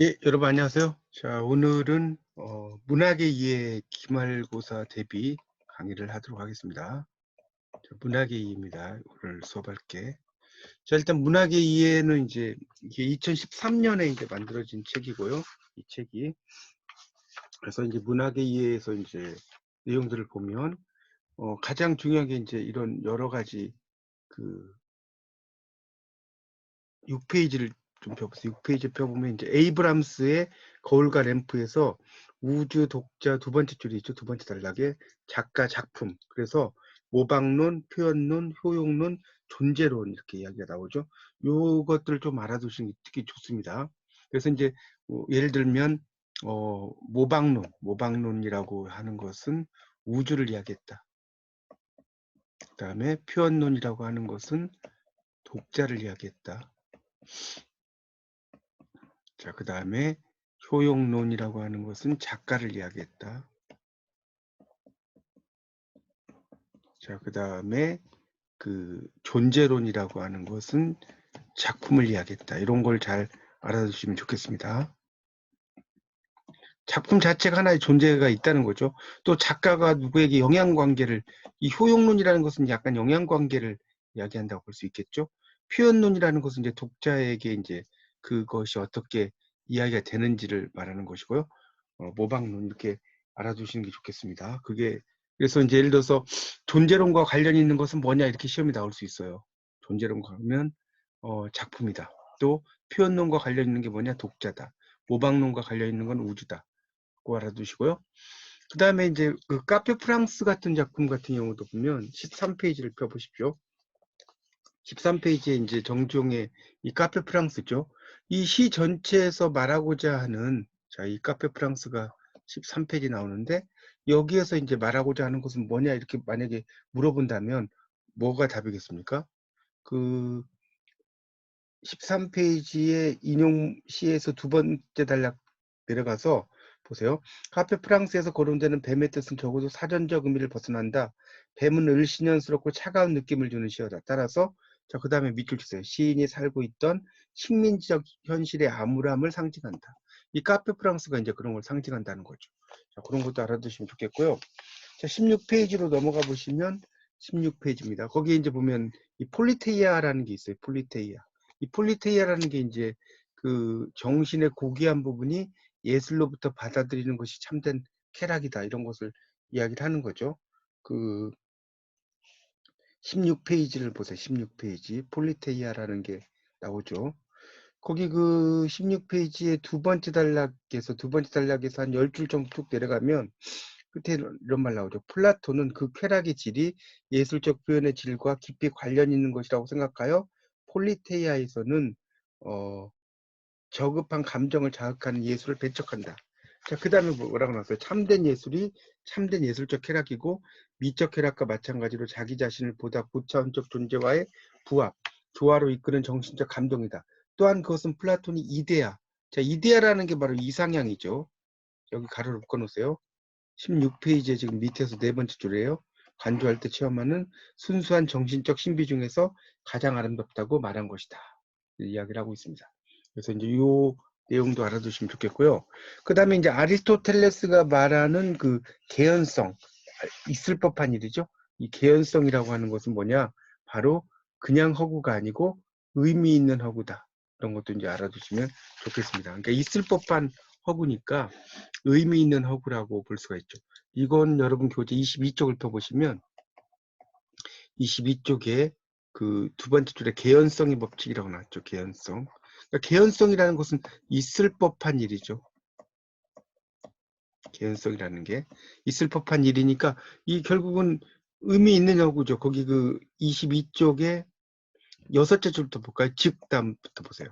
예, 여러분 안녕하세요. 자, 오늘은 문학의 이해 기말고사 대비 강의를 하도록 하겠습니다. 자, 문학의 이해입니다. 오늘 수업할 게. 자, 일단 문학의 이해는 이제 이게 2013년에 이제 만들어진 책이고요. 이 책이. 그래서 이제 문학의 이해에서 이제 내용들을 보면 가장 중요한 게 이제 이런 여러 가지 그 6페이지를 좀 펴보세요. 6페이지 펴보면 이제 에이브람스의 거울과 램프에서 우주 독자 두 번째 줄이 있죠. 두 번째 단락에 작가 작품. 그래서 모방론, 표현론, 효용론, 존재론 이렇게 이야기가 나오죠. 요것들을 좀 알아두시는 게 특히 좋습니다. 그래서 이제 예를 들면 모방론이라고 하는 것은 우주를 이야기했다. 그 다음에 표현론이라고 하는 것은 독자를 이야기했다. 자, 그 다음에 효용론이라고 하는 것은 작가를 이야기했다. 자, 그 다음에 그 존재론이라고 하는 것은 작품을 이야기했다. 이런 걸 잘 알아두시면 좋겠습니다. 작품 자체가 하나의 존재가 있다는 거죠. 또 작가가 누구에게 영향관계를, 이 효용론이라는 것은 약간 영향관계를 이야기한다고 볼 수 있겠죠. 표현론이라는 것은 이제 독자에게 이제 그것이 어떻게 이야기가 되는지를 말하는 것이고요. 모방론 이렇게 알아두시는 게 좋겠습니다. 그게 그래서 이제 예를 들어서 존재론과 관련 있는 것은 뭐냐 이렇게 시험이 나올 수 있어요. 존재론과 하면 작품이다. 또 표현론과 관련 있는 게 뭐냐 독자다. 모방론과 관련 있는 건 우주다. 그거 알아두시고요. 그 다음에 이제 그 카페 프랑스 같은 작품 같은 경우도 보면 13페이지를 펴보십시오. 13페이지에 이제 정중의 이 카페 프랑스죠. 이 시 전체에서 말하고자 하는, 자, 이 카페 프랑스가 13페이지 나오는데, 여기에서 이제 말하고자 하는 것은 뭐냐, 이렇게 만약에 물어본다면, 뭐가 답이겠습니까? 그 13페이지의 인용 시에서 두 번째 단락 내려가서 보세요. 카페 프랑스에서 거론되는 뱀의 뜻은 적어도 사전적 의미를 벗어난다. 뱀은 을씨년스럽고 차가운 느낌을 주는 시어다. 따라서 자, 그 다음에 밑줄 주세요. 시인이 살고 있던 식민지적 현실의 암울함을 상징한다. 이 카페 프랑스가 이제 그런 걸 상징한다는 거죠. 자, 그런 것도 알아두시면 좋겠고요. 자, 16페이지로 넘어가 보시면 16페이지입니다. 거기에 이제 보면 이 폴리테이아라는 게 있어요. 폴리테이아. 이 폴리테이아라는 게 이제 그 정신의 고귀한 부분이 예술로부터 받아들이는 것이 참된 쾌락이다. 이런 것을 이야기를 하는 거죠. 그 16페이지를 보세요. 16페이지. 폴리테이아라는 게 나오죠. 거기 그 16페이지의 두 번째 단락에서 한 10줄 정도 쭉 내려가면 끝에 이런 말 나오죠. 플라톤은 그 쾌락의 질이 예술적 표현의 질과 깊이 관련 있는 것이라고 생각하여 폴리테이아에서는 저급한 감정을 자극하는 예술을 배척한다. 자, 그 다음에 뭐라고 나왔어요? 참된 예술이 참된 예술적 쾌락이고 미적 쾌락과 마찬가지로 자기 자신을 보다 고차원적 존재와의 부합, 조화로 이끄는 정신적 감동이다. 또한 그것은 플라톤이 이데아. 자, 이데아라는 게 바로 이상향이죠. 여기 가로를 묶어놓으세요. 16페이지에 지금 밑에서 네 번째 줄이에요. 간주할 때 체험하는 순수한 정신적 신비 중에서 가장 아름답다고 말한 것이다. 이야기를 하고 있습니다. 그래서 이제 이 내용도 알아두시면 좋겠고요. 그 다음에 이제 아리스토텔레스가 말하는 그 개연성, 있을 법한 일이죠. 이 개연성이라고 하는 것은 뭐냐? 바로 그냥 허구가 아니고 의미 있는 허구다. 이런 것도 이제 알아두시면 좋겠습니다. 그러니까 있을 법한 허구니까 의미 있는 허구라고 볼 수가 있죠. 이건 여러분 교재 22쪽을 펴보시면 22쪽에 그 두 번째 줄에 개연성의 법칙이라고 나왔죠. 개연성. 그러니까 개연성이라는 것은 있을 법한 일이죠. 개연성이라는 게 있을 법한 일이니까 이 결국은 의미 있는 허구죠. 거기 그 22쪽에 여섯째 줄부터 볼까요? 즉담부터 보세요.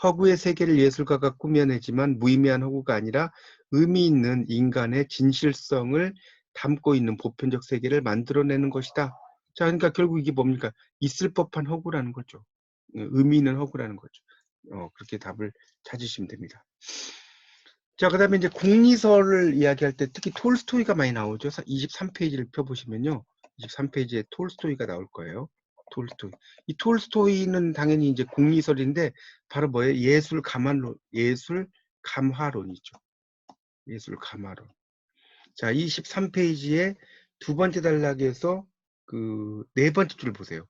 허구의 세계를 예술가가 꾸며내지만 무의미한 허구가 아니라 의미 있는 인간의 진실성을 담고 있는 보편적 세계를 만들어내는 것이다. 자, 그러니까 결국 이게 뭡니까? 있을 법한 허구라는 거죠. 의미 있는 허구라는 거죠. 그렇게 답을 찾으시면 됩니다. 자, 그 다음에 이제 공리설을 이야기할 때 특히 톨스토이가 많이 나오죠. 23페이지를 펴보시면요. 23페이지에 톨스토이가 나올 거예요. 톨스토이. 이 톨스토이는 당연히 이제 공리설인데 바로 뭐예요? 예술 가만론, 예술 감화론이죠. 예술 감화론. 자, 23페이지에 두 번째 단락에서 그 네 번째 줄 보세요.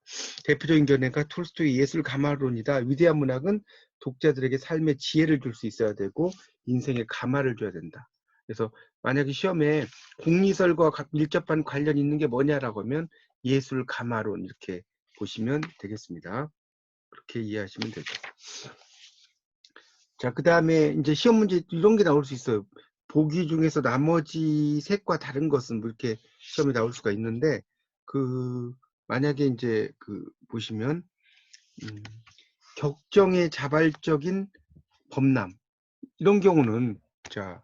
대표적인 견해가 톨스토이의 예술 감화론이다. 위대한 문학은 독자들에게 삶의 지혜를 줄 수 있어야 되고 인생의 감화를 줘야 된다. 그래서 만약에 시험에 공리설과 밀접한 관련 있는 게 뭐냐라고 하면 예술 감화론 이렇게 보시면 되겠습니다. 그렇게 이해하시면 되죠. 자, 그 다음에 이제 시험 문제 이런 게 나올 수 있어요. 보기 중에서 나머지 색과 다른 것은 뭐 이렇게 시험에 나올 수가 있는데, 그, 만약에 이제 그, 보시면, 격정의 자발적인 범람. 이런 경우는, 자,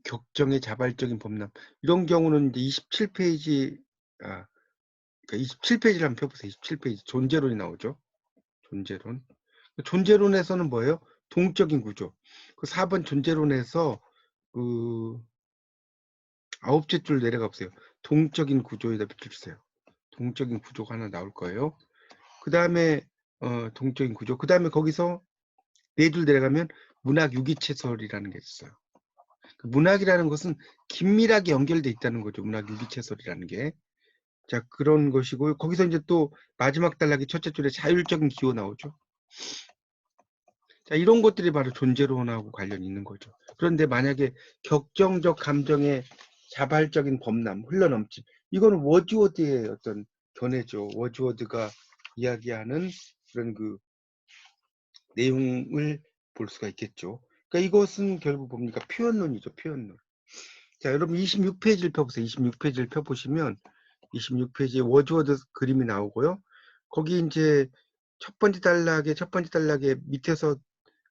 격정의 자발적인 범람. 이런 경우는 이제 27페이지, 그러니까 27페이지를 한번 펴보세요. 27페이지. 존재론이 나오죠. 존재론. 존재론에서는 뭐예요? 동적인 구조. 그 4번 존재론에서 그 9째 줄 내려가 보세요. 동적인 구조에다 비춰주세요. 동적인 구조가 하나 나올 거예요. 그 다음에 동적인 구조. 그 다음에 거기서 4줄 내려가면 문학 유기체설이라는 게 있어요. 그 문학이라는 것은 긴밀하게 연결돼 있다는 거죠. 문학 유기체설이라는 게. 자, 그런 것이고 거기서 이제 또 마지막 단락의 첫째 줄에 자율적인 기호 나오죠. 자, 이런 것들이 바로 존재론하고 관련이 있는 거죠. 그런데 만약에 격정적 감정의 자발적인 범람, 흘러넘침, 이거는 워즈워드의 어떤 견해죠. 워즈워드가 이야기하는 그런 그 내용을 볼 수가 있겠죠. 그러니까 이것은 결국 뭡니까? 표현론이죠. 표현론. 자, 여러분 26페이지를 펴보세요. 26페이지를 펴보시면 26페이지에 워즈워드 그림이 나오고요. 거기 이제 첫 번째 단락의 밑에서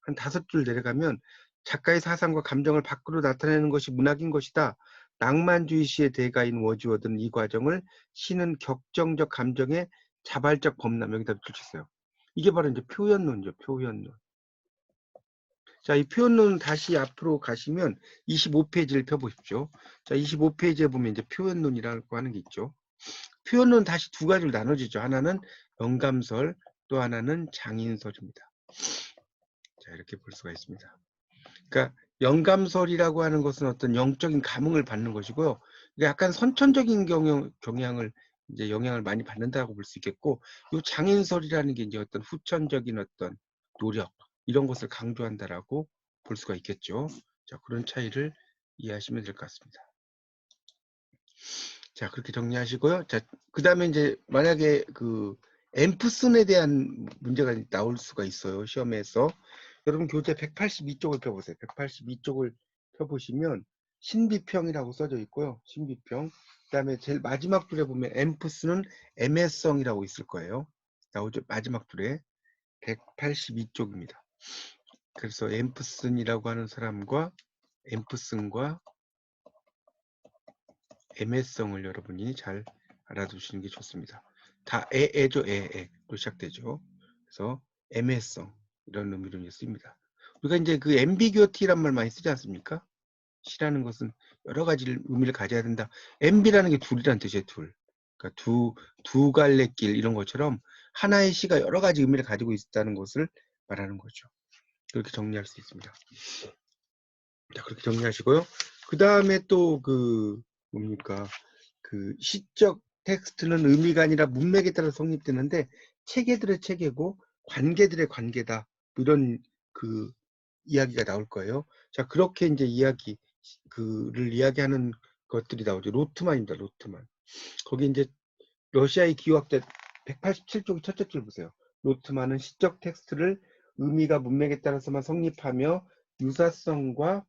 한 5줄 내려가면 작가의 사상과 감정을 밖으로 나타내는 것이 문학인 것이다. 낭만주의 시의 대가인 워즈워드는 이 과정을 시는 격정적 감정의 자발적 범람 여기다 붙였어요. 이게 바로 이제 표현론이죠. 표현론. 자, 이 표현론 다시 앞으로 가시면 25페이지를 펴보십시오. 자, 25페이지에 보면 이제 표현론이라고 하는 게 있죠. 표현론 다시 두 가지로 나눠지죠. 하나는 영감설, 또 하나는 장인설입니다. 자, 이렇게 볼 수가 있습니다. 그러니까 영감설이라고 하는 것은 어떤 영적인 감흥을 받는 것이고요. 약간 선천적인 영향을 많이 받는다고 볼 수 있겠고, 이 장인설이라는 게 이제 어떤 후천적인 어떤 노력 이런 것을 강조한다라고 볼 수가 있겠죠. 자, 그런 차이를 이해하시면 될 것 같습니다. 자, 그렇게 정리하시고요. 자, 그 다음에 이제 만약에 그 앰프슨에 대한 문제가 나올 수가 있어요. 시험에서. 여러분 교재 182쪽을 펴보세요. 182쪽을 펴보시면 신비평이라고 써져 있고요. 신비평. 그 다음에 제일 마지막 줄에 보면 앰프슨은 애매성이라고 있을 거예요. 나오죠. 마지막 줄에 182쪽입니다. 그래서 앰프슨이라고 하는 사람과 앰프슨과 애매성을 여러분이 잘 알아두시는 게 좋습니다. 다 애죠. 애로 시작되죠. 그래서 애매성 이런 의미로 쓰입니다. 우리가 이제 그 앰비규어티란 말 많이 쓰지 않습니까? 시라는 것은 여러 가지 의미를 가져야 된다. 앰비라는 게 둘이란 뜻이에요. 둘. 그러니까 두 갈래 길 이런 것처럼 하나의 시가 여러 가지 의미를 가지고 있다는 것을 말하는 거죠. 그렇게 정리할 수 있습니다. 자, 그렇게 정리하시고요. 그 다음에 또 그 뭡니까? 그 시적 텍스트는 의미가 아니라 문맥에 따라 성립되는데 체계들의 체계고 관계들의 관계다. 이런 그 이야기가 나올 거예요. 자, 그렇게 이제 그를 이야기하는 것들이 나오죠. 로트만입니다. 로트만. 거기 이제 러시아의 기호학자 187쪽 첫째 줄 보세요. 로트만은 시적 텍스트를 의미가 문맥에 따라서만 성립하며 유사성과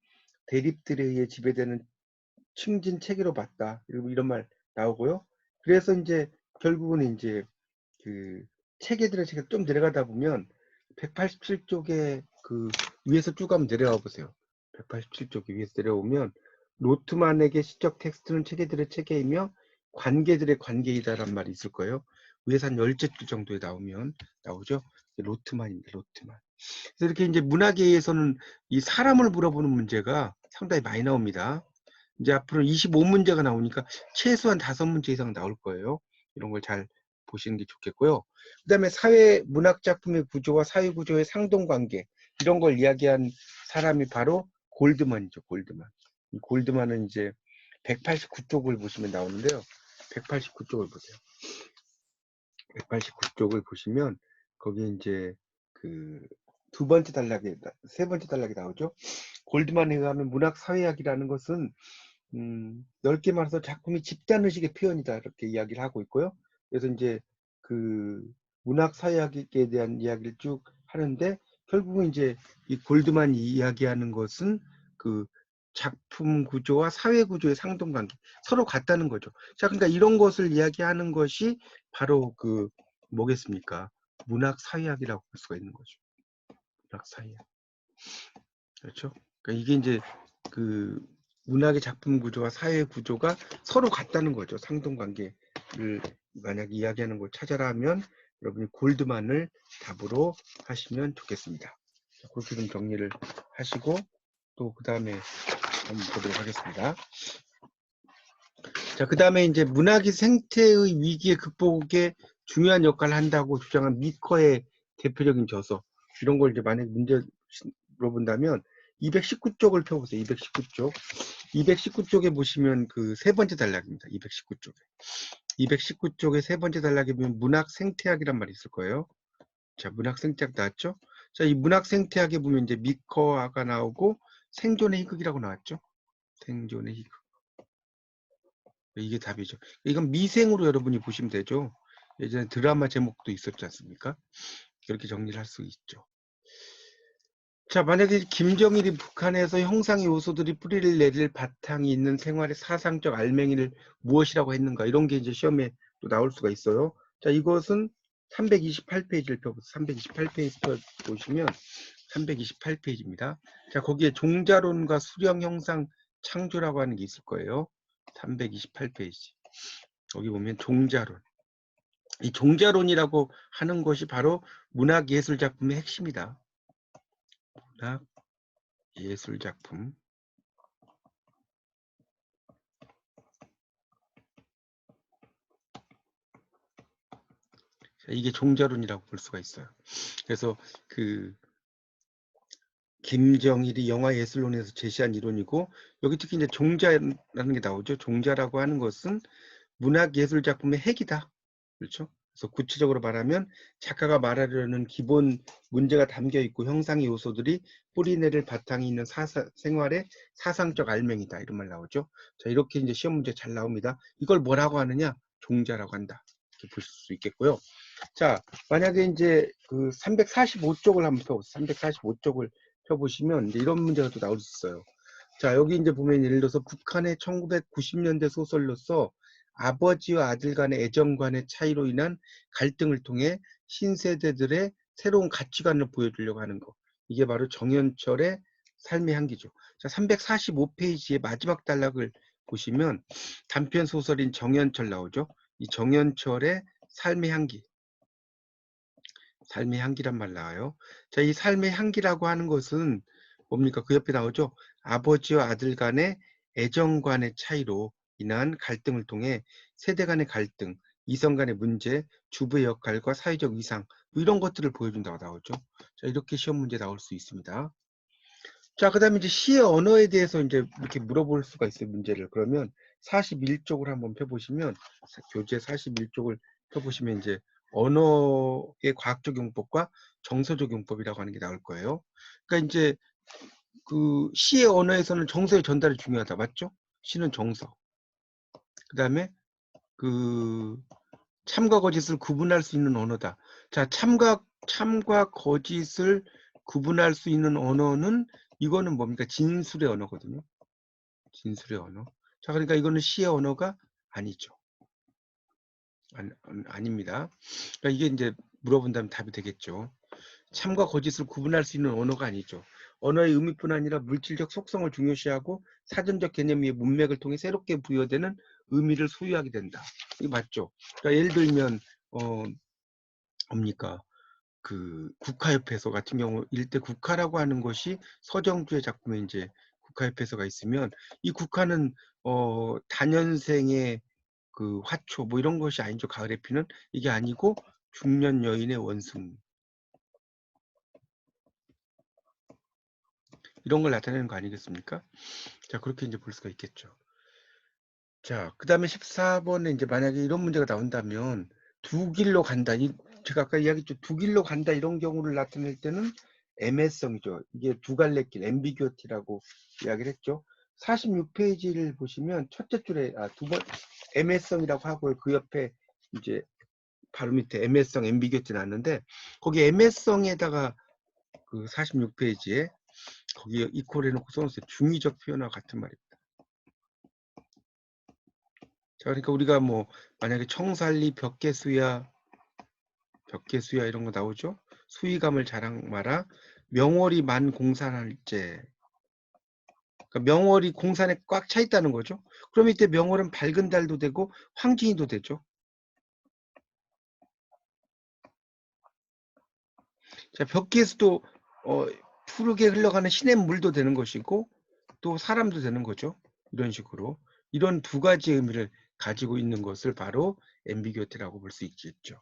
대립들에 의해 지배되는 층진 체계로 봤다. 이런 말 나오고요. 그래서 이제 결국은 이제 그 체계들의 체계 좀 내려가다 보면 187쪽에 그 위에서 쭉 한번 내려가 보세요. 187쪽에 위에서 내려오면 로트만에게 시적 텍스트는 체계들의 체계이며 관계들의 관계이다란 말이 있을 거예요. 위에서 한 10줄 정도에 나오죠. 로트만입니다. 로트만. 그래서 이렇게 이제 문학계에서는 이 사람을 물어보는 문제가 상당히 많이 나옵니다. 이제 앞으로 25문제가 나오니까 최소한 5문제 이상 나올 거예요. 이런 걸 잘 보시는 게 좋겠고요. 그 다음에 사회 문학 작품의 구조와 사회 구조의 상동관계 이런 걸 이야기한 사람이 바로 골드만이죠. 골드만. 이 골드만은 이제 189쪽을 보시면 나오는데요. 189쪽을 보세요. 189쪽을 보시면 거기 이제 그 두 번째 단락에 세 번째 단락이 나오죠. 골드만에 의하면 문학 사회학이라는 것은 넓게 말해서 작품이 집단의식의 표현이다 이렇게 이야기를 하고 있고요. 그래서 이제 그 문학 사회학에 대한 이야기를 쭉 하는데 결국은 이제 이 골드만이 이야기하는 것은 그 작품 구조와 사회 구조의 상동관계 서로 같다는 거죠. 자, 그러니까 이런 것을 이야기하는 것이 바로 그 뭐겠습니까? 문학 사회학이라고 볼 수가 있는 거죠. 문학 사회학. 그렇죠? 그러니까 이게 이제 그 문학의 작품 구조와 사회 구조가 서로 같다는 거죠. 상동관계를 만약 이야기하는 걸 찾아라 하면 여러분이 골드만을 답으로 하시면 좋겠습니다. 그렇게 좀 정리를 하시고 또 그 다음에 한번 보도록 하겠습니다. 자, 그 다음에 이제 문학이 생태의 위기의 극복에 중요한 역할을 한다고 주장한 미커의 대표적인 저서 이런 걸 이제 만약 문제 물어본다면 219쪽을 펴보세요. 219쪽. 219쪽에 보시면 그 세 번째 단락입니다. 219쪽에. 219쪽의 세 번째 단락에 보면 문학 생태학이란 말이 있을 거예요. 자, 문학 생태학 나왔죠? 자, 이 문학 생태학에 보면 이제 미커가 나오고 생존의 희극이라고 나왔죠? 생존의 희극. 이게 답이죠. 이건 미생으로 여러분이 보시면 되죠. 예전에 드라마 제목도 있었지 않습니까? 이렇게 정리를 할 수 있죠. 자, 만약에 김정일이 북한에서 형상의 요소들이 뿌리를 내릴 바탕이 있는 생활의 사상적 알맹이를 무엇이라고 했는가 이런 게 이제 시험에 또 나올 수가 있어요. 자, 이것은 328페이지를 펴보세요. 328페이지 보시면 328페이지입니다. 자, 거기에 종자론과 수령 형상 창조라고 하는 게 있을 거예요. 328페이지. 여기 보면 종자론. 이 종자론이라고 하는 것이 바로 문학예술 작품의 핵심이다. 문학예술 작품. 이게 종자론이라고 볼 수가 있어요. 그래서 그 김정일이 영화예술론에서 제시한 이론이고 여기 특히 이제 종자라는 게 나오죠. 종자라고 하는 것은 문학예술 작품의 핵이다. 그렇죠? 그래서 구체적으로 말하면 작가가 말하려는 기본 문제가 담겨 있고 형상의 요소들이 뿌리내릴 바탕이 있는 생활의 사상적 알맹이다. 이런 말 나오죠. 자, 이렇게 이제 시험 문제 잘 나옵니다. 이걸 뭐라고 하느냐? 종자라고 한다. 이렇게 보실 수 있겠고요. 자, 만약에 이제 그 345쪽을 한번 펴보세요. 345쪽을 펴보시면 이제 이런 문제가 또 나올 수 있어요. 자, 여기 이제 보면 예를 들어서 북한의 1990년대 소설로서 아버지와 아들 간의 애정관의 차이로 인한 갈등을 통해 신세대들의 새로운 가치관을 보여주려고 하는 거. 이게 바로 정현철의 삶의 향기죠. 자, 345페이지의 마지막 단락을 보시면 단편 소설인 정현철 나오죠. 이 정현철의 삶의 향기. 삶의 향기란 말 나와요. 자, 이 삶의 향기라고 하는 것은 뭡니까? 그 옆에 나오죠. 아버지와 아들 간의 애정관의 차이로 인한 갈등을 통해 세대 간의 갈등, 이성 간의 문제, 주부의 역할과 사회적 위상 뭐 이런 것들을 보여준다고 나오죠. 자, 이렇게 시험 문제 나올 수 있습니다. 자, 그 다음에 이제 시의 언어에 대해서 이제 이렇게 물어볼 수가 있어요, 문제를. 그러면 41쪽을 한번 펴보시면, 교재 41쪽을 펴보시면 이제 언어의 과학적 용법과 정서적 용법이라고 하는 게 나올 거예요. 그러니까 이제 그 시의 언어에서는 정서의 전달이 중요하다. 맞죠? 시는 정서. 그 다음에 그 참과 거짓을 구분할 수 있는 언어다. 자, 참과 거짓을 구분할 수 있는 언어는 이거는 뭡니까? 진술의 언어거든요. 진술의 언어. 자, 그러니까 이거는 시의 언어가 아니죠. 아닙니다. 그러니까 이게 이제 물어본다면 답이 되겠죠. 참과 거짓을 구분할 수 있는 언어가 아니죠. 언어의 의미뿐 아니라 물질적 속성을 중요시하고 사전적 개념의 문맥을 통해 새롭게 부여되는 의미를 소유하게 된다. 이게 맞죠? 그러니까 예를 들면 뭡니까? 그 국가협회서 같은 경우 일대 국가라고 하는 것이 서정주의 작품에 이제 국가협회서가 있으면 이 국가는 단연생의 그 화초 뭐 이런 것이 아니죠. 가을의 피는 이게 아니고 중년 여인의 원숭이 이런 걸 나타내는 거 아니겠습니까? 자, 그렇게 이제 볼 수가 있겠죠. 자, 그 다음에 14번에 이제 만약에 이런 문제가 나온다면 두 길로 간다. 제가 아까 이야기했죠. 두 길로 간다 이런 경우를 나타낼 때는 애매성이죠. 이게 두 갈래 길, 앰비규어티라고 이야기를 했죠. 46페이지를 보시면 첫째 줄에 두 번 애매성이라고 하고 그 옆에 이제 바로 밑에 애매성, 앰비규어티 나왔는데 거기 애매성에다가 그 46페이지에 거기에 이퀄 해놓고 써놓으세요. 중의적 표현과 같은 말입니다. 자, 그러니까 우리가 뭐 만약에 청살리 벽계수야 이런 거 나오죠. 수위감을 자랑 마라. 명월이 만 공산할 제. 그러니까 명월이 공산에 꽉 차 있다는 거죠. 그럼 이때 명월은 밝은 달도 되고 황진이도 되죠. 자, 벽계수도 푸르게 흘러가는 시냇물도 되는 것이고 또 사람도 되는 거죠. 이런 식으로 이런 두 가지 의미를 가지고 있는 것을 바로 앰비규어티라고 볼 수 있겠죠.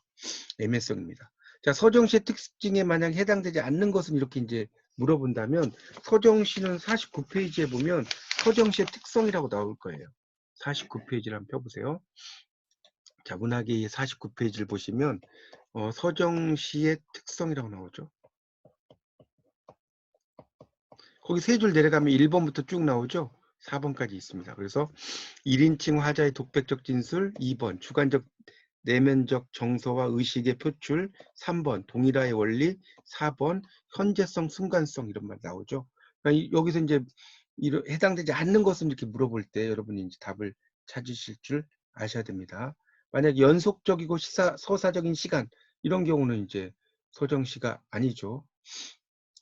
애매성입니다. 자, 서정시의 특징에 만약 해당되지 않는 것은 이렇게 이제 물어본다면 서정시는 49페이지에 보면 서정시의 특성이라고 나올 거예요. 49페이지를 한번 펴보세요. 자, 문학의 49페이지를 보시면 서정시의 특성이라고 나오죠. 거기 세 줄 내려가면 1번부터 쭉 나오죠. 4번까지 있습니다. 그래서 1인칭 화자의 독백적 진술, 2번 주관적 내면적 정서와 의식의 표출, 3번 동일화의 원리, 4번 현재성, 순간성 이런 말 나오죠. 그러니까 여기서 이제 해당되지 않는 것은 이렇게 물어볼 때 여러분이 이제 답을 찾으실 줄 아셔야 됩니다. 만약 연속적이고 서사적인 시간 이런 경우는 이제 서정시가 아니죠.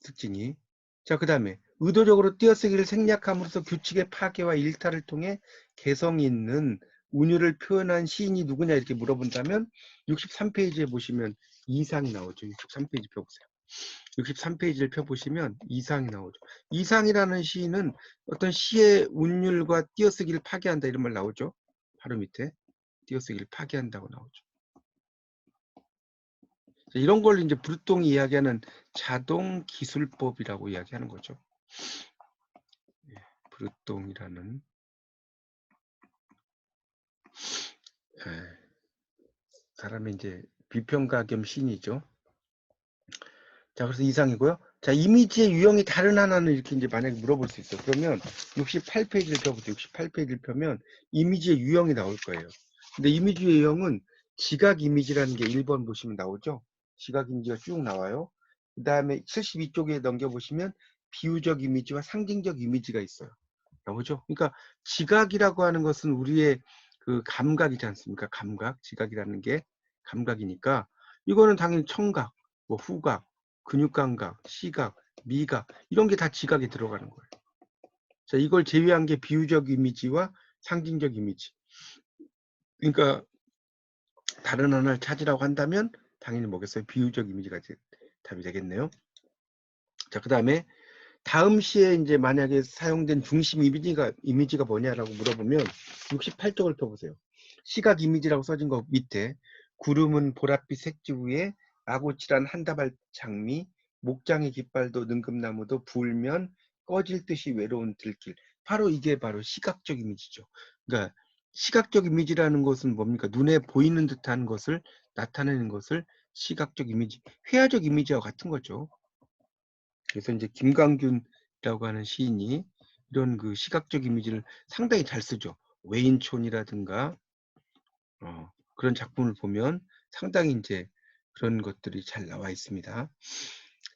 특징이. 자, 그 다음에 의도적으로 띄어쓰기를 생략함으로써 규칙의 파괴와 일탈을 통해 개성 있는 운율을 표현한 시인이 누구냐 이렇게 물어본다면 63페이지에 보시면 이상이 나오죠. 63페이지 펴보세요. 63페이지를 펴보시면 이상이 나오죠. 이상이라는 시인은 어떤 시의 운율과 띄어쓰기를 파괴한다 이런 말 나오죠. 바로 밑에 띄어쓰기를 파괴한다고 나오죠. 이런 걸 이제 브루통이 이야기하는 자동 기술법이라고 이야기하는 거죠. 브루통이라는 사람의 이제 비평가 겸 신이죠. 자, 그래서 이상이고요. 자, 이미지의 유형이 다른 하나는 이렇게 이제 만약에 물어볼 수 있어요. 그러면 68페이지를 펴보세요. 68페이지를 펴면 이미지의 유형이 나올 거예요. 근데 이미지의 유형은 지각 이미지라는 게 1번 보시면 나오죠. 지각 이미지가 쭉 나와요. 그 다음에 72쪽에 넘겨보시면 비유적 이미지와 상징적 이미지가 있어요. 나오죠? 그러니까 지각이라고 하는 것은 우리의 그 감각이지 않습니까? 감각, 지각이라는 게 감각이니까 이거는 당연히 청각, 뭐 후각, 근육감각, 시각, 미각 이런 게 다 지각에 들어가는 거예요. 자, 이걸 제외한 게 비유적 이미지와 상징적 이미지. 그러니까 다른 하나를 찾으라고 한다면 당연히 뭐겠어요? 비유적 이미지가 답이 되겠네요. 자, 그 다음에 다음 시에 이제 만약에 사용된 중심 이미지가 뭐냐라고 물어보면 68쪽을 펴보세요. 시각 이미지라고 써진 거 밑에 구름은 보랏빛 색지 위에 아고칠한 한다발 장미, 목장의 깃발도 능금나무도 불면 꺼질 듯이 외로운 들길. 바로 이게 바로 시각적 이미지죠. 그러니까 시각적 이미지라는 것은 뭡니까? 눈에 보이는 듯한 것을 나타내는 것을 시각적 이미지, 회화적 이미지와 같은 거죠. 그래서 이제 김광균이라고 하는 시인이 이런 그 시각적 이미지를 상당히 잘 쓰죠. 외인촌이라든가 그런 작품을 보면 상당히 이제 그런 것들이 잘 나와 있습니다.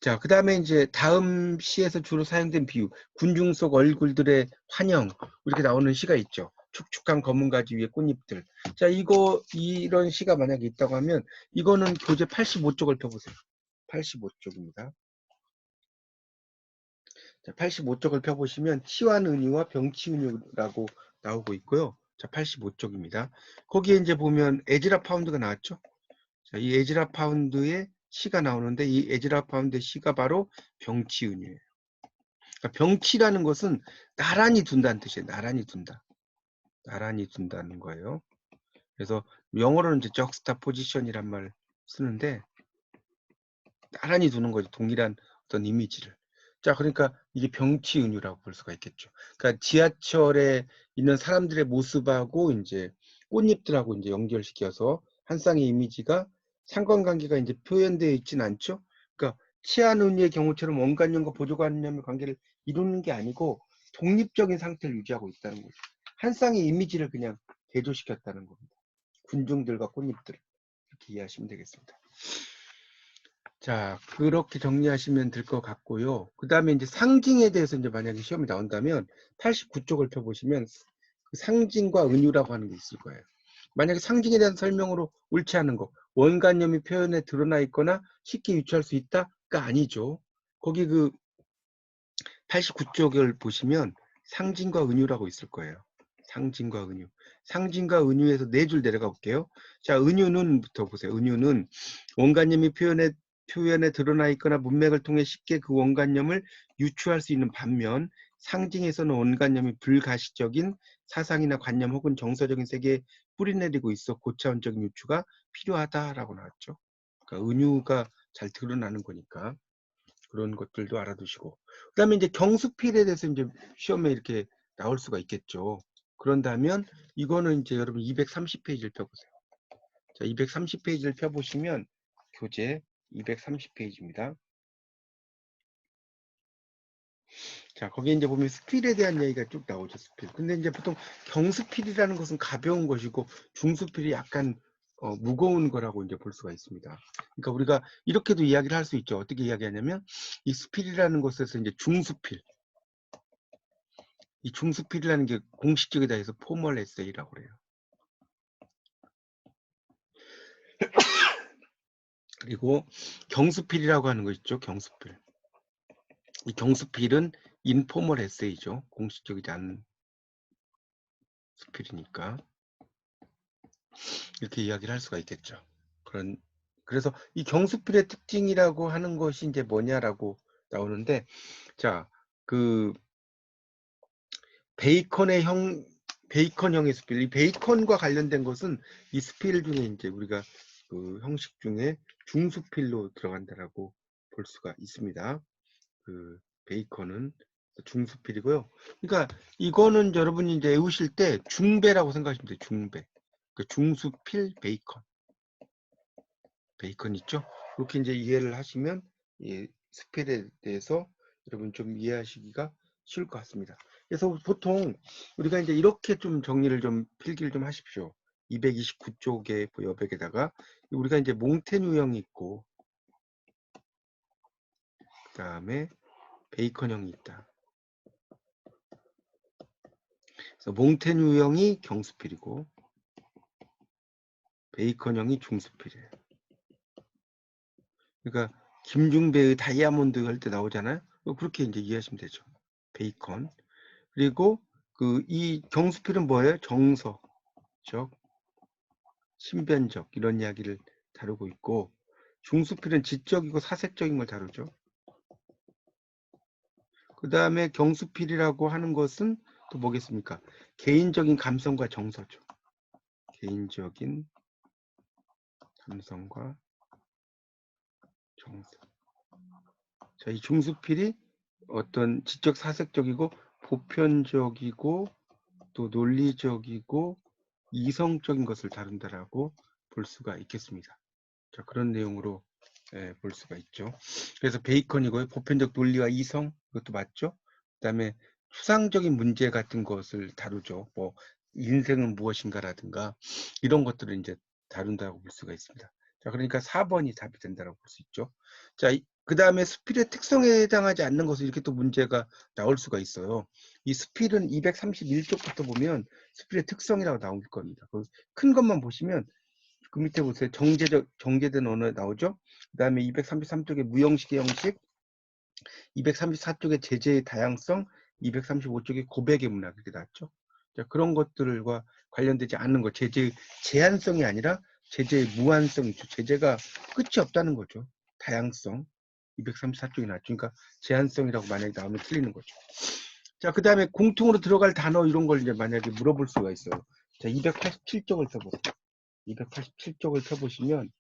자, 그 다음에 이제 다음 시에서 주로 사용된 비유, 군중 속 얼굴들의 환영 이렇게 나오는 시가 있죠. 축축한 검은 가지 위에 꽃잎들. 자, 이런 시가 만약에 있다고 하면 이거는 교재 85쪽을 펴보세요. 85쪽입니다. 자, 85쪽을 펴보시면 치환은유와 병치은유라고 나오고 있고요. 자, 85쪽입니다. 거기에 이제 보면 에즈라 파운드가 나왔죠. 자, 이 에즈라 파운드의 시가 나오는데 이 에즈라 파운드의 시가 바로 병치은유예요. 그러니까 병치라는 것은 나란히 둔다는 뜻이에요. 나란히 둔다. 나란히 둔다는 거예요. 그래서 영어로는 이제 juxtaposition이란 말 쓰는데 나란히 두는 거죠. 동일한 어떤 이미지를. 자, 그러니까 이게 병치은유라고 볼 수가 있겠죠. 그러니까 지하철에 있는 사람들의 모습하고 이제 꽃잎들하고 이제 연결시켜서 한 쌍의 이미지가 상관관계가 이제 표현되어 있지는 않죠. 그러니까 치안은유의 경우처럼 원관념과 보조관념의 관계를 이루는 게 아니고 독립적인 상태를 유지하고 있다는 거죠. 한 쌍의 이미지를 그냥 대조시켰다는 겁니다. 군중들과 꽃잎들 이렇게 이해하시면 되겠습니다. 자, 그렇게 정리하시면 될 것 같고요. 그 다음에 이제 상징에 대해서 이제 만약에 시험이 나온다면 89쪽을 펴보시면 그 상징과 은유라고 하는 게 있을 거예요. 만약에 상징에 대한 설명으로 옳지 않은 거, 원관념이 표현에 드러나 있거나 쉽게 유추할 수 있다가 아니죠. 거기 그 89쪽을 보시면 상징과 은유라고 있을 거예요. 상징과 은유. 상징과 은유에서 4줄 내려가 볼게요. 자, 은유는부터 보세요. 은유는 원관념이 표현에 드러나 있거나 문맥을 통해 쉽게 그 원관념을 유추할 수 있는 반면 상징에서는 원관념이 불가시적인 사상이나 관념 혹은 정서적인 세계에 뿌리내리고 있어 고차원적인 유추가 필요하다라고 나왔죠. 그러니까 은유가 잘 드러나는 거니까 그런 것들도 알아두시고 그 다음에 이제 경수필에 대해서 이제 시험에 이렇게 나올 수가 있겠죠. 그런다면 이거는 이제 여러분 230페이지를 펴보세요. 자, 230페이지를 펴보시면 교재 230페이지입니다. 자, 거기에 이제 보면 스필에 대한 얘기가 쭉 나오죠, 스필. 근데 이제 보통 경수필이라는 것은 가벼운 것이고 중수필이 약간 무거운 거라고 이제 볼 수가 있습니다. 그러니까 우리가 이렇게도 이야기를 할 수 있죠. 어떻게 이야기하냐면 이 스필이라는 것에서 이제 중수필, 이 중수필이라는 게 공식적이다 해서 포멀 에세이라고 그래요. 그리고 경수필이라고 하는 거 있죠, 경수필. 이 경수필은 인포멀 에세이죠. 공식적이지 않은 수필이니까. 이렇게 이야기를 할 수가 있겠죠. 그래서 이 경수필의 특징이라고 하는 것이 이제 뭐냐라고 나오는데, 자, 그 베이컨형의 수필, 이 베이컨과 관련된 것은 이 수필 중에 이제 우리가 그 형식 중에 중수필로 들어간다라고 볼 수가 있습니다. 그 베이컨은 중수필이고요. 그러니까 이거는 여러분이 이제 외우실 때 중배라고 생각하시면 돼요. 중배. 그 중수필 베이컨 있죠? 그렇게 이제 이해를 하시면 이 스펠에 대해서 여러분 좀 이해하시기가 쉬울 것 같습니다. 그래서 보통 우리가 이제 이렇게 좀 정리를 좀 필기를 좀 하십시오. 229쪽의 여백에다가 우리가 이제 몽텐 유형이 있고 그 다음에 베이컨형이 있다. 그래서 몽텐 유형이 경수필이고 베이컨형이 중수필이에요. 그러니까 김중배의 다이아몬드 할 때 나오잖아요. 그렇게 이제 이해하시면 되죠. 베이컨. 그리고 그 이 경수필은 뭐예요? 정서적, 신변적 이런 이야기를 다루고 있고 중수필은 지적이고 사색적인 걸 다루죠. 그 다음에 경수필이라고 하는 것은 또 뭐겠습니까? 개인적인 감성과 정서죠. 개인적인 감성과 정서. 자, 이 중수필이 어떤 지적 사색적이고 보편적이고 또 논리적이고 이성적인 것을 다룬다라고 볼 수가 있겠습니다. 자, 그런 내용으로 볼 수가 있죠. 그래서 베이컨이고요. 보편적 논리와 이성 이것도 맞죠. 그 다음에 추상적인 문제 같은 것을 다루죠. 뭐 인생은 무엇인가라든가 이런 것들을 이제 다룬다고 볼 수가 있습니다. 자, 그러니까 4번이 답이 된다고 볼 수 있죠. 자, 그 다음에 수필의 특성에 해당하지 않는 것을 이렇게 또 문제가 나올 수가 있어요. 이 수필은 231쪽부터 보면 수필의 특성이라고 나올 겁니다. 큰 것만 보시면 그 밑에 보세요. 정제된 언어 나오죠? 그 다음에 233쪽에 무형식의 형식, 234쪽에 제재의 다양성, 235쪽에 고백의 문학 이렇게 나왔죠? 자, 그런 것들과 관련되지 않는 거, 제재의 제한성이 아니라 제재의 무한성이죠. 제재가 끝이 없다는 거죠. 다양성, 234쪽이 나왔죠. 그러니까 제한성이라고 만약에 나오면 틀리는 거죠. 자, 그 다음에 공통으로 들어갈 단어 이런 걸 이제 만약에 물어볼 수가 있어요. 자, 287쪽을 써보세요. 287쪽을 펴보시면,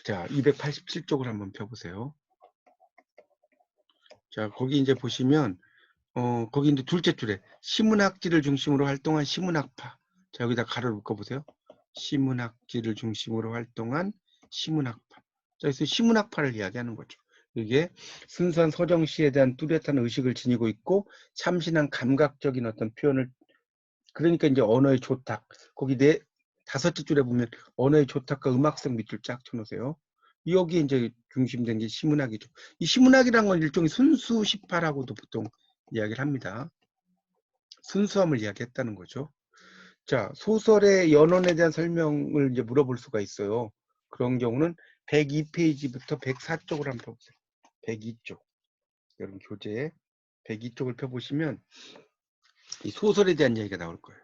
자, 287쪽을 한번 펴보세요. 자, 거기 이제 보시면, 거기 이제 둘째 줄에 시문학지를 중심으로 활동한 시문학파. 자, 여기다 가로를 묶어보세요. 시문학지를 중심으로 활동한 시문학파. 자, 그래서 시문학파를 이야기하는 거죠. 이게 순수한 서정시에 대한 뚜렷한 의식을 지니고 있고, 참신한 감각적인 어떤 표현을, 그러니까 이제 언어의 조탁. 거기 다섯째 줄에 보면 언어의 조탁과 음악성 밑줄 쫙 쳐놓으세요. 여기에 이제 중심된 게 시문학이죠. 이 시문학이란 건 일종의 순수 18하고도 보통 이야기를 합니다. 순수함을 이야기했다는 거죠. 자, 소설의 연원에 대한 설명을 이제 물어볼 수가 있어요. 그런 경우는 102페이지부터 104쪽을 한번 펴보세요. 102쪽. 여러분 교재에 102쪽을 펴보시면 이 소설에 대한 이야기가 나올 거예요.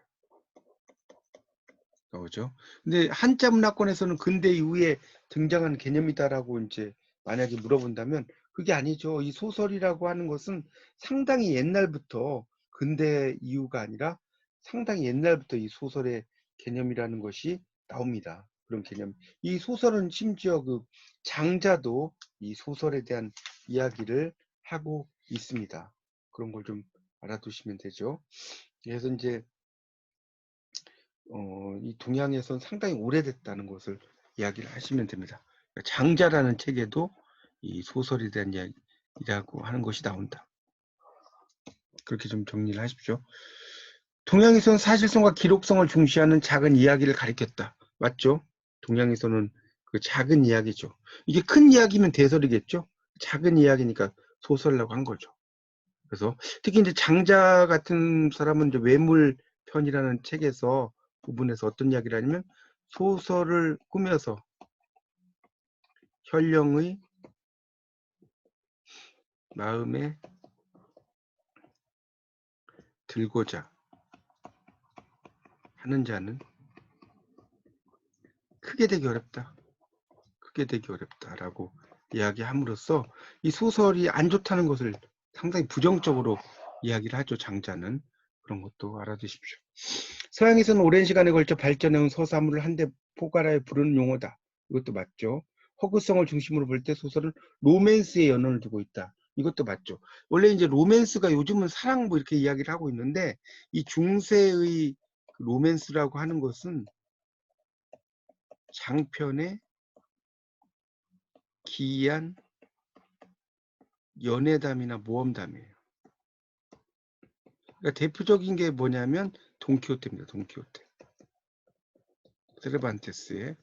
나오죠. 근데 한자 문화권에서는 근대 이후에 등장한 개념이다라고 이제 만약에 물어본다면 그게 아니죠. 이 소설이라고 하는 것은 상당히 옛날부터 근대 이후가 아니라 상당히 옛날부터 이 소설의 개념이라는 것이 나옵니다. 그런 개념. 이 소설은 심지어 그 장자도 이 소설에 대한 이야기를 하고 있습니다. 그런 걸 좀 알아두시면 되죠. 그래서 이제 이 동양에선 상당히 오래됐다는 것을 이야기를 하시면 됩니다. 장자라는 책에도 이 소설에 대한 이야기라고 하는 것이 나온다. 그렇게 좀 정리를 하십시오. 동양에서는 사실성과 기록성을 중시하는 작은 이야기를 가리켰다. 맞죠? 동양에서는 그 작은 이야기죠. 이게 큰 이야기면 대설이겠죠? 작은 이야기니까 소설이라고 한 거죠. 그래서 특히 이제 장자 같은 사람은 이제 외물편이라는 책에서 부분에서 어떤 이야기를 하냐면 소설을 꾸며서 현령의 마음에 들고자 하는 자는 크게 되기 어렵다. 크게 되기 어렵다라고 이야기함으로써 이 소설이 안 좋다는 것을 상당히 부정적으로 이야기를 하죠. 장자는. 그런 것도 알아두십시오. 서양에서는 오랜 시간에 걸쳐 발전해온 서사물을 한데 포괄하여 부르는 용어다. 이것도 맞죠. 허구성을 중심으로 볼 때 소설은 로맨스에 연원을 두고 있다. 이것도 맞죠. 원래 이제 로맨스가 요즘은 사랑 뭐 이렇게 이야기를 하고 있는데 이 중세의 로맨스라고 하는 것은 장편의 기이한 연애담이나 모험담이에요. 그러니까 대표적인 게 뭐냐면 돈키호테입니다. 돈키호테. 세르반테스의.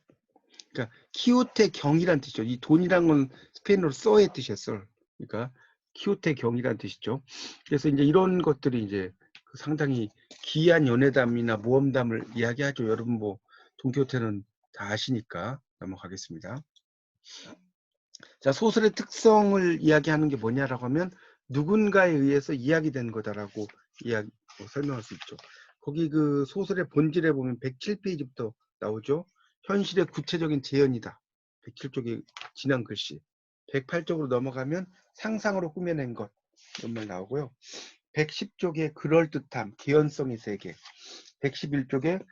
그러니까 키호테 경이란 뜻이죠. 이 돈이란 건 스페인어로 써의 뜻이었어요. 그러니까 키호테 경이란 뜻이죠. 그래서 이제 이런 것들이 이제 상당히 기이한 연애담이나 모험담을 이야기하죠. 여러분 뭐 돈키호테는 다 아시니까 넘어가겠습니다. 자, 소설의 특성을 이야기하는 게 뭐냐라고 하면 누군가에 의해서 이야기된 거다라고 설명할 수 있죠. 거기 그 소설의 본질에 보면 107페이지부터 나오죠. 현실의 구체적인 재현이다. 107쪽에 지난 글씨. 108쪽으로 넘어가면 상상으로 꾸며낸 것. 이런 말 나오고요. 110쪽에 그럴듯함, 개연성의 세계. 111쪽에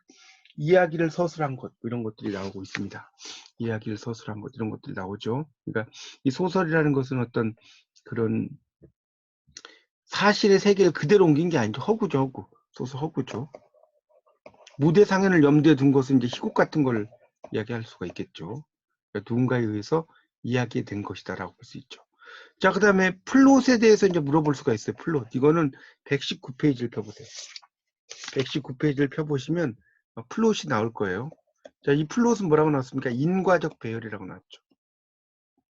이야기를 서술한 것, 이런 것들이 나오고 있습니다. 이야기를 서술한 것, 이런 것들이 나오죠. 그러니까 이 소설이라는 것은 어떤 그런 사실의 세계를 그대로 옮긴 게 아니죠. 허구죠, 허구. 소설 허구죠. 무대 상현을 염두에 둔 것은 이제 희곡 같은 걸 이야기할 수가 있겠죠. 그러니까 누군가에 의해서 이야기된 것이다라고 볼 수 있죠. 자, 그 다음에 플롯에 대해서 이제 물어볼 수가 있어요. 플롯. 이거는 119페이지를 펴보세요. 119페이지를 펴보시면 플롯이 나올 거예요. 자, 이 플롯은 뭐라고 나왔습니까? 인과적 배열이라고 나왔죠.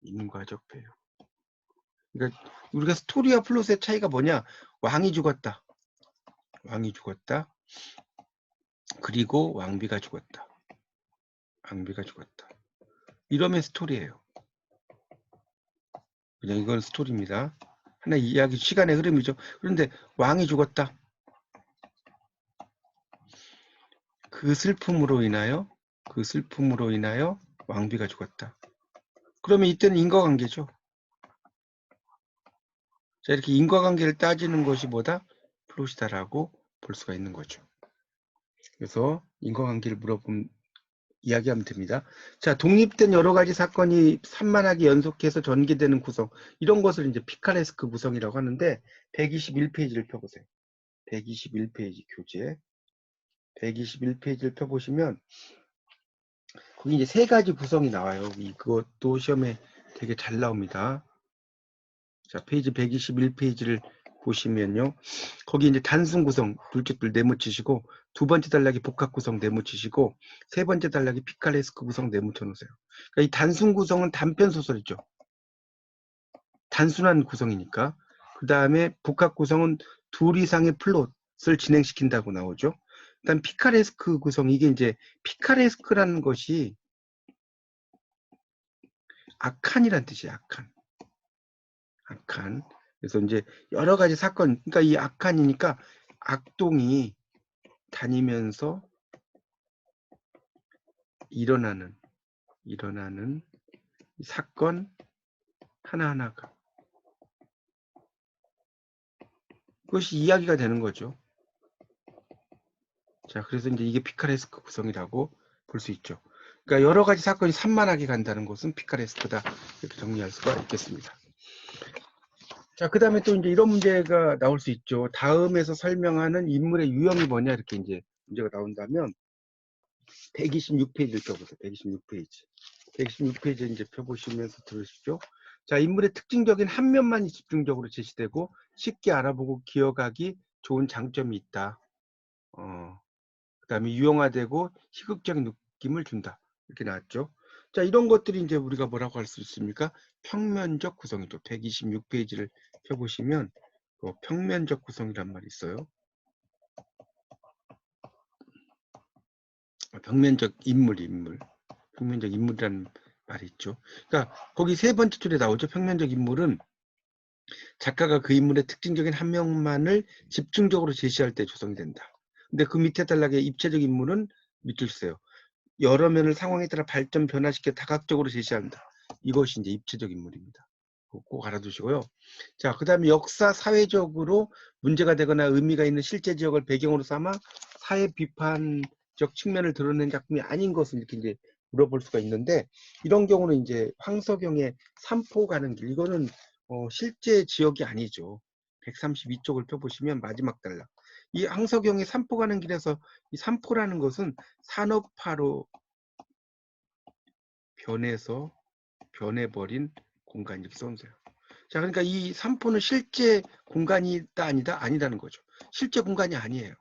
인과적 배열. 그러니까 우리가 스토리와 플롯의 차이가 뭐냐? 왕이 죽었다. 왕이 죽었다. 그리고 왕비가 죽었다. 왕비가 죽었다. 이러면 스토리예요. 그냥 이건 스토리입니다. 하나 이야기 시간의 흐름이죠. 그런데 왕이 죽었다. 그 슬픔으로 인하여 왕비가 죽었다. 그러면 이때는 인과관계죠. 자, 이렇게 인과관계를 따지는 것이 뭐다? 플롯이다라고 볼 수가 있는 거죠. 그래서 인과관계를 이야기하면 됩니다. 자, 독립된 여러 가지 사건이 산만하게 연속해서 전개되는 구성, 이런 것을 이제 피카레스크 구성이라고 하는데 121페이지를 펴보세요. 121페이지 교재 121페이지를 펴보시면 거기 이제 세 가지 구성이 나와요. 이것도 시험에 되게 잘 나옵니다. 자, 페이지 121페이지를 보시면요. 거기 이제 단순 구성 둘째 줄 네모치시고 두 번째 단락이 복합 구성 네모치시고 세 번째 단락이 피카레스크 구성 네모쳐 놓으세요. 그러니까 이 단순 구성은 단편 소설이죠. 단순한 구성이니까. 그 다음에 복합 구성은 둘 이상의 플롯을 진행시킨다고 나오죠. 일단 피카레스크 구성, 이게 이제 피카레스크라는 것이 악한이란 뜻이에요. 악한. 악한. 그래서 이제 여러 가지 사건, 그러니까 이 악한이니까 악동이 다니면서 일어나는 사건 하나하나가 그것이 이야기가 되는 거죠. 자, 그래서 이제 이게 피카레스크 구성이라고 볼 수 있죠. 그러니까 여러 가지 사건이 산만하게 간다는 것은 피카레스크다, 이렇게 정리할 수가 있겠습니다. 자, 그 다음에 또 이제 이런 문제가 나올 수 있죠. 다음에서 설명하는 인물의 유형이 뭐냐, 이렇게 이제 문제가 나온다면 126페이지를 펴보세요. 126페이지. 126페이지 이제 펴보시면서 들으시죠. 자, 인물의 특징적인 한 면만이 집중적으로 제시되고 쉽게 알아보고 기억하기 좋은 장점이 있다. 그 다음에 유용화되고 희극적인 느낌을 준다. 이렇게 나왔죠. 자, 이런 것들이 이제 우리가 뭐라고 할 수 있습니까? 평면적 구성이죠. 126페이지를 펴보시면 평면적 구성이란 말이 있어요. 평면적 인물. 평면적 인물이라는 말이 있죠. 그러니까 거기 세 번째 줄에 나오죠. 평면적 인물은 작가가 그 인물의 특징적인 한 명만을 집중적으로 제시할 때 조성이 된다. 근데 그 밑에 단락의 입체적 인물은 밑줄 주세요. 여러 면을 상황에 따라 발전 변화시켜 다각적으로 제시한다. 이것이 이제 입체적 인물입니다. 꼭 알아두시고요. 자, 그 다음에 역사 사회적으로 문제가 되거나 의미가 있는 실제 지역을 배경으로 삼아 사회 비판적 측면을 드러낸 작품이 아닌 것을 이렇게 이제 물어볼 수가 있는데, 이런 경우는 이제 황석영의 삼포 가는 길, 이거는 실제 지역이 아니죠. 132쪽을 펴보시면 마지막 단락. 이 황석영의 삼포 가는 길에서 이 삼포라는 것은 산업화로 변해버린 공간, 이렇게 써놓으세요. 자, 그러니까 이 삼포는 실제 공간이다 아니다? 아니라는 거죠. 실제 공간이 아니에요.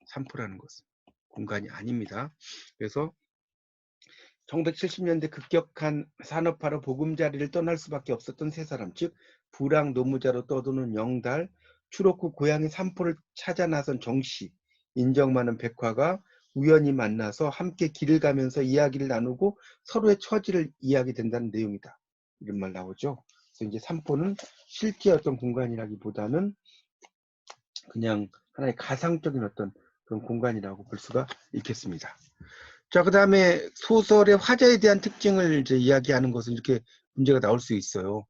삼포라는 것은 공간이 아닙니다. 그래서 1970년대 급격한 산업화로 보금자리를 떠날 수밖에 없었던 세 사람, 즉 부랑 노무자로 떠도는 영달, 추록 후 고향의 삼포를 찾아 나선 정씨, 인정 많은 백화가 우연히 만나서 함께 길을 가면서 이야기를 나누고 서로의 처지를 이야기된다는 내용이다. 이런 말 나오죠. 그래서 이제 삼포는 실제 어떤 공간이라기보다는 그냥 하나의 가상적인 어떤 그런 공간이라고 볼 수가 있겠습니다. 자, 그 다음에 소설의 화자에 대한 특징을 이제 이야기하는 것은 이렇게 문제가 나올 수 있어요.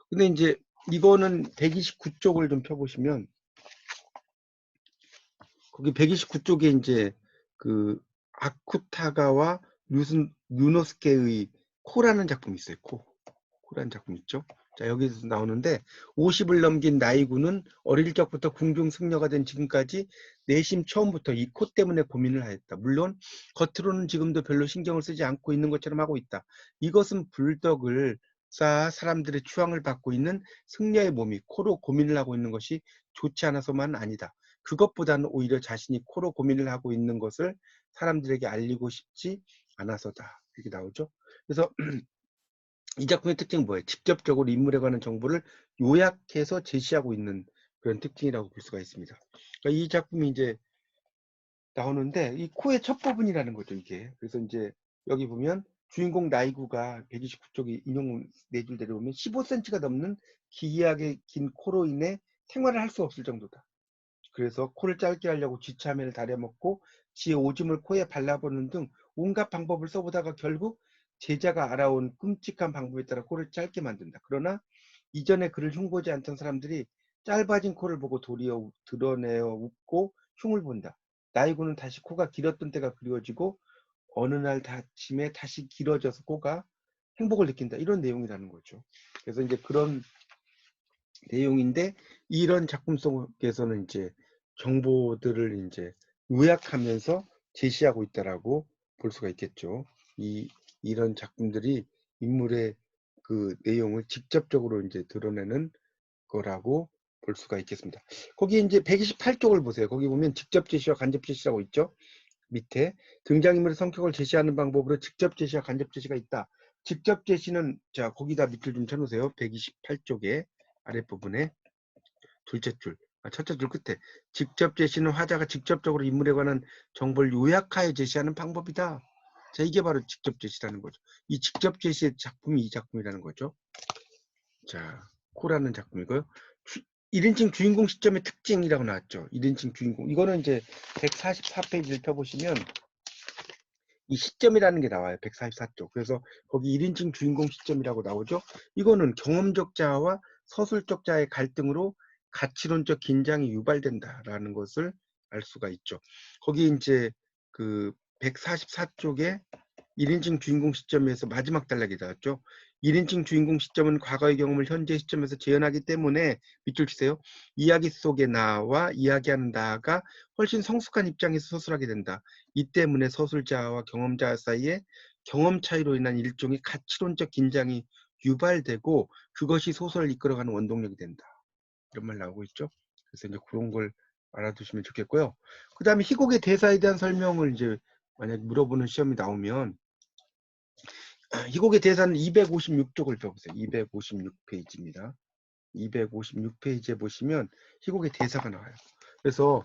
근데 이제 이거는 129쪽을 좀 펴보시면, 거기 129쪽에 이제 그 아쿠타가와 유노스케의 코라는 작품이 있어요. 코라는 작품 있죠. 자, 여기서 나오는데 50을 넘긴 나이구는 어릴 적부터 궁중 승려가 된 지금까지 내심 처음부터 이 코 때문에 고민을 하였다. 물론 겉으로는 지금도 별로 신경을 쓰지 않고 있는 것처럼 하고 있다. 이것은 불덕을 쌓아 사람들의 추앙을 받고 있는 승려의 몸이 코로 고민을 하고 있는 것이 좋지 않아서만 아니다. 그것보다는 오히려 자신이 코로 고민을 하고 있는 것을 사람들에게 알리고 싶지 않아서다. 이렇게 나오죠. 그래서 이 작품의 특징은 뭐예요? 직접적으로 인물에 관한 정보를 요약해서 제시하고 있는 그런 특징이라고 볼 수가 있습니다. 그러니까 이 작품이 이제 나오는데 이 코의 첫 부분이라는 거죠, 이게. 그래서 이제 여기 보면 주인공 나이구가 129쪽에 인용 네 줄 내려오면 15cm가 넘는 기이하게 긴 코로 인해 생활을 할 수 없을 정도다. 그래서 코를 짧게 하려고 쥐참외를 다려먹고 지의 오줌을 코에 발라보는 등 온갖 방법을 써보다가 결국 제자가 알아온 끔찍한 방법에 따라 코를 짧게 만든다. 그러나 이전에 그를 흉보지 않던 사람들이 짧아진 코를 보고 도리어 드러내어 웃고 흉을 본다. 나이고는 다시 코가 길었던 때가 그리워지고 어느 날 아침에 다시 길어져서 코가 행복을 느낀다. 이런 내용이라는 거죠. 그래서 이제 그런 내용인데 이런 작품 속에서는 이제 정보들을 이제 요약하면서 제시하고 있다라고 볼 수가 있겠죠. 이런 작품들이 인물의 그 내용을 직접적으로 이제 드러내는 거라고 볼 수가 있겠습니다. 거기 이제 128쪽을 보세요. 거기 보면 직접 제시와 간접 제시라고 있죠. 밑에 등장인물의 성격을 제시하는 방법으로 직접 제시와 간접 제시가 있다. 직접 제시는 자 거기다 밑줄 좀 쳐놓으세요. 128쪽에 아랫부분에 둘째 줄, 첫째 줄 끝에 직접 제시는 화자가 직접적으로 인물에 관한 정보를 요약하여 제시하는 방법이다. 자 이게 바로 직접 제시라는 거죠. 이 직접 제시의 작품이 이 작품이라는 거죠. 자 코라는 작품이고요. 1인칭 주인공 시점의 특징이라고 나왔죠. 1인칭 주인공. 이거는 이제 144페이지를 펴보시면 이 시점이라는 게 나와요. 144쪽. 그래서 거기 1인칭 주인공 시점이라고 나오죠. 이거는 경험적 자와 서술적 자의 갈등으로 가치론적 긴장이 유발된다라는 것을 알 수가 있죠. 거기 이제 그 144쪽에 1인칭 주인공 시점에서 마지막 단락이 나왔죠. 1인칭 주인공 시점은 과거의 경험을 현재 시점에서 재현하기 때문에 밑줄 치세요. 이야기 속의 나와 이야기하는 나가 훨씬 성숙한 입장에서 서술하게 된다. 이 때문에 서술자와 경험자 사이에 경험 차이로 인한 일종의 가치론적 긴장이 유발되고 그것이 소설을 이끌어가는 원동력이 된다. 이런 말 나오고 있죠. 그래서 이제 그런 걸 알아두시면 좋겠고요. 그 다음에 희곡의 대사에 대한 설명을 이제 만약 물어보는 시험이 나오면 희곡의 대사는 256쪽을 펴보세요. 256페이지입니다. 256페이지에 보시면 희곡의 대사가 나와요. 그래서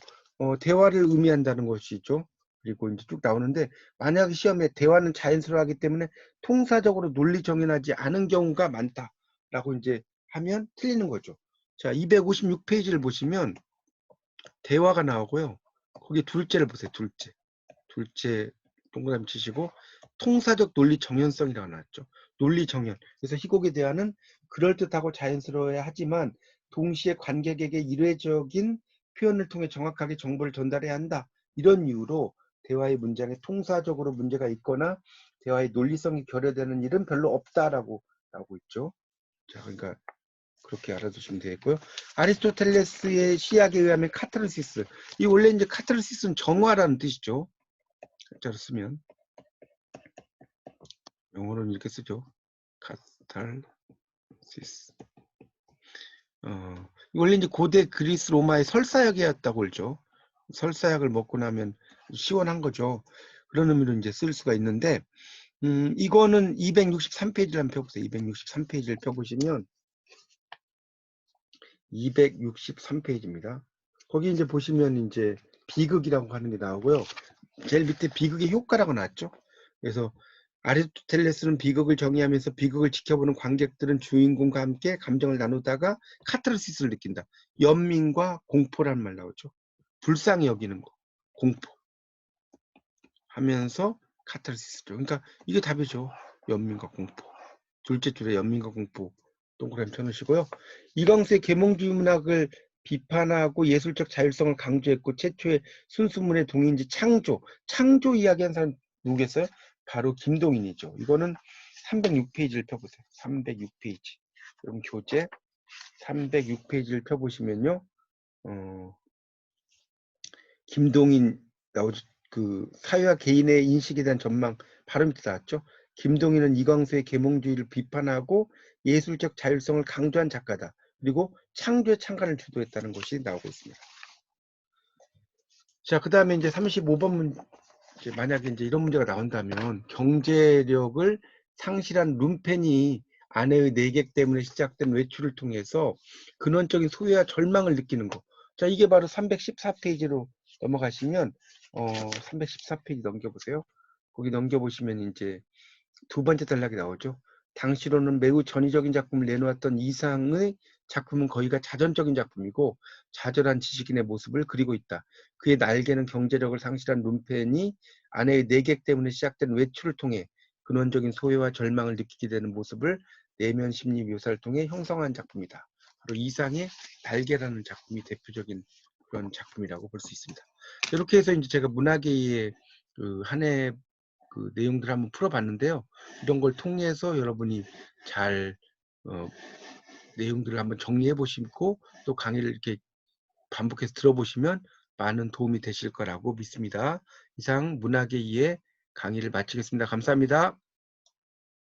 대화를 의미한다는 것이죠. 그리고 이제 쭉 나오는데 만약 시험에 대화는 자연스러워하기 때문에 통사적으로 논리 정연하지 않은 경우가 많다라고 이제 하면 틀리는 거죠. 자, 256페이지를 보시면 대화가 나오고요. 거기 둘째를 보세요. 둘째 동그라미 치시고 통사적 논리 정연성이라고 나왔죠. 논리 정연. 그래서 희곡에 대한은 그럴듯하고 자연스러워야 하지만 동시에 관객에게 일회적인 표현을 통해 정확하게 정보를 전달해야 한다. 이런 이유로 대화의 문장에 통사적으로 문제가 있거나 대화의 논리성이 결여되는 일은 별로 없다라고 나오고 있죠. 자, 그러니까 그렇게 알아두시면 되겠고요. 아리스토텔레스의 시약에 의하면 카타르시스. 이 원래 이제 카타르시스는 정화라는 뜻이죠. 한자로 쓰면 영어로는 이렇게 쓰죠. 카탈시스. 원래 이제 고대 그리스 로마의 설사약이었다고 그러죠. 설사약을 먹고 나면 시원한 거죠. 그런 의미로 이제 쓸 수가 있는데, 이거는 263페이지를 한번 펴보세요. 263페이지를 펴보시면 263페이지입니다. 거기 이제 보시면 이제 비극이라고 하는 게 나오고요. 제일 밑에 비극의 효과라고 나왔죠. 그래서 아리스토텔레스는 비극을 정의하면서 비극을 지켜보는 관객들은 주인공과 함께 감정을 나누다가 카타르시스를 느낀다. 연민과 공포라는 말 나오죠. 불쌍히 여기는 거, 공포 하면서 카타르시스죠. 그러니까 이게 답이죠. 연민과 공포. 둘째 줄에 연민과 공포 동그라미 쳐놓으시고요. 이광수의 계몽주의 문학을 비판하고 예술적 자율성을 강조했고 최초의 순수문의 동인지 창조 이야기한 사람 누구겠어요? 바로 김동인이죠. 이거는 306페이지를 펴보세요. 306페이지. 그럼 교재 306페이지를 펴보시면요. 김동인 나오죠. 그 사회와 개인의 인식에 대한 전망 바로 밑에 나왔죠. 김동인은 이광수의 계몽주의를 비판하고 예술적 자율성을 강조한 작가다. 그리고 창조의 창간을 주도했다는 것이 나오고 있습니다. 자, 그 다음에 이제 35번 문제, 만약에 이제 이런 문제가 나온다면 경제력을 상실한 룸펜이 아내의 내객 때문에 시작된 외출을 통해서 근원적인 소외와 절망을 느끼는 거. 자, 이게 바로 314페이지로 넘어가시면 314페이지 넘겨보세요. 거기 넘겨보시면 이제 두 번째 단락이 나오죠. 당시로는 매우 전위적인 작품을 내놓았던 이상의 작품은 거의가 자전적인 작품이고 좌절한 지식인의 모습을 그리고 있다. 그의 날개는 경제력을 상실한 룸펜이 아내의 내객 때문에 시작된 외출을 통해 근원적인 소외와 절망을 느끼게 되는 모습을 내면 심리 묘사를 통해 형성한 작품이다. 바로 이상의 날개라는 작품이 대표적인 그런 작품이라고 볼 수 있습니다. 이렇게 해서 이제 제가 문학의 그 한 해 그 내용들을 한번 풀어봤는데요. 이런 걸 통해서 여러분이 잘 내용들을 한번 정리해 보시고 또 강의를 이렇게 반복해서 들어보시면 많은 도움이 되실 거라고 믿습니다. 이상 문학의 이해 강의를 마치겠습니다. 감사합니다.